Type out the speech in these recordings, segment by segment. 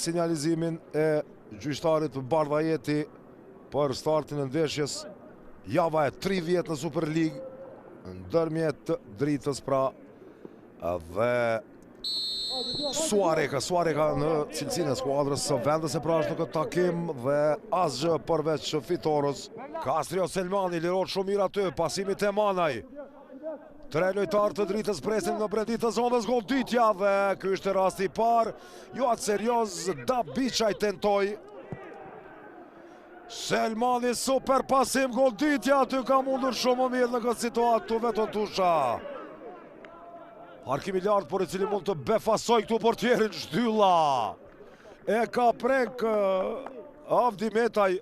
Sinjalizimin e gjyqtarit për Bardhajeti për startin e ndeshjes. Java e 30 në Super League, ndërmjet Dritës pra dhe Suareka në cilësinë e skuadrës së vendës e pra është në këtë takim dhe asgjë përveç fitores. Kastrio Selmani lirot shumë mirë aty, pasimi te Manaj. Tre lojtarë të Dritës presin në brendit të zonës, goditja dhe ky është rasti i parë. Jo atë serioz, Dabiçaj tentoi. Selmani super pasim, goditja aty ka mundur shumë më mirë në këtë situatë vetë Tusha. Harkimi lartë, por i cili mund të befasoj këtu portierin Shtylla. E ka prek Avdi Metaj.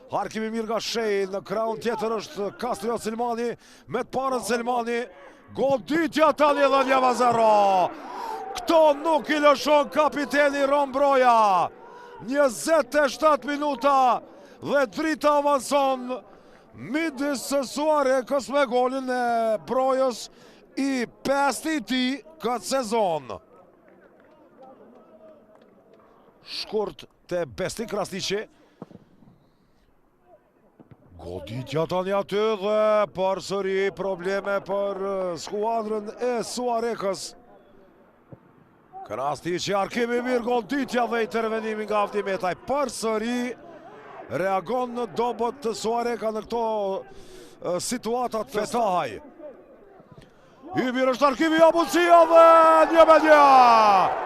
Harkimi mirë nga Shej, në kraun tjetër është Kastrio Selmani, me të parën Selmani, goditja tani dhe 1-0. Këto nuk i lëshon kapiteni Rombroja. 27 minuta dhe Drita avanson midis Suarekës me golin e Brojës i 5 i ti këtë sezon. Shkurt të Besnik Krasniqi. Goditja tani aty dhe përsëri probleme për skuadrën e Suarekës. Krasniqi, Arkimi mirë, goditja dhe intervenimi nga Avdi Metaj. Përsëri reagon në dobët të Suareka në këto situatat Fetahaj. I mirë është Arkimi, Abucia dhe 1-1.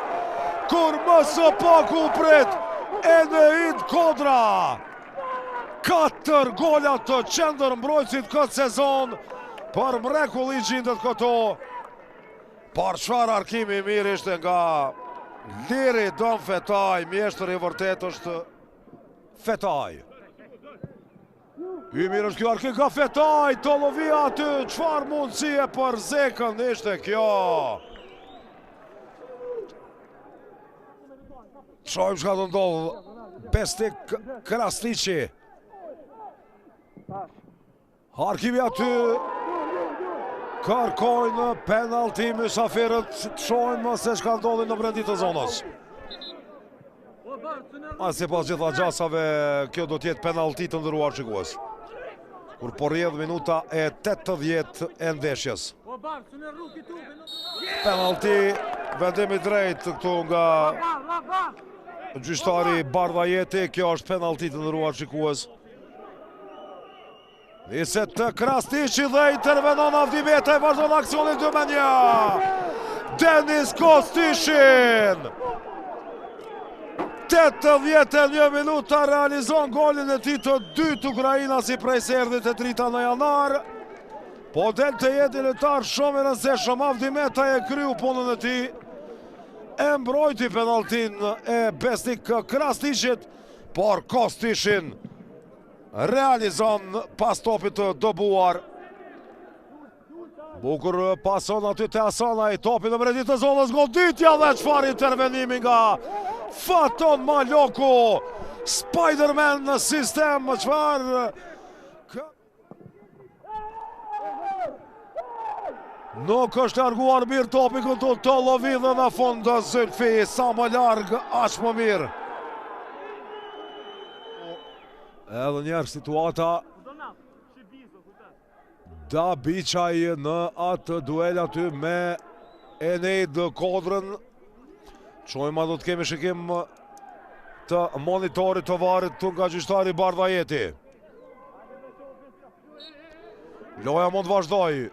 Kur më së paku prit Eneid Kodra. 4 golat të qendër mbrojtësit këtë sezon, për mrekull i gjindet këto. Por çfarë Arkimi mirë ishte nga liri Don Fetaj, mjeshtër i vërtet është Fetaj. I mirë është kjo Arkim ka Fetaj, të lovia aty, çfarë mundësie për Zekën ishte kjo. Shojmë çka do ndodhë, Besnik Krasniqi. Harkimi aty, kërkojnë penalti mysafirët, shojmë se çka ndodhi në brendit të zonës. Si pas gjitha gjasave, kjo do tjetë penalti të ndëruar shikues. Kur po rrjedh minuta e 80 e ndeshjes. Penalti, vendimi drejt këtu nga gjyqtari Bardhajeti, kjo është penalti të ndëruar shikues. Niset të Krasniqi dhe intervenon Avdi Metaj, vazhdon aksionin 2-1. Denis Kostishin. 81 minuta realizon golin e tij të dytë Ukrainas i prej se erdhi te Drita në janar. Po del të jetë lojtar shumë i rëndësishëm, Avdi Metaj e kryu punën e tij. E mbrojti penaltin e Besnik Krasniqit, por Kostishin realizon pas topit të dobuar. Bukur pason aty te Asanaj, topi në brendit të zonës, goditja dhe çfarë intervenimi nga Faton Maloku. Spiderman në sistem, çfarë nuk është larguar mirë topi këtu, të lovi dhe në fund Zylfi, sa më larg, aq më mirë. Edhe njerë situata Dabiçaj në atë duel aty me Eneid Kodrën. Qojma do të kemi shikim të monitorit të varit të nga gjyqtari Bardhajeti. Loja mund vazhdoj.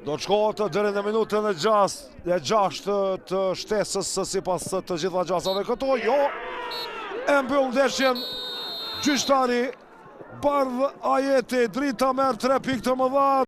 Do të shkohet deri në minutën e 6 të shtesës si pas të gjitha gjasave këto. Jo, e mbyll ndeshjen gjyqtari Bardhajeti. Drita merr 3 pikë të mëdha.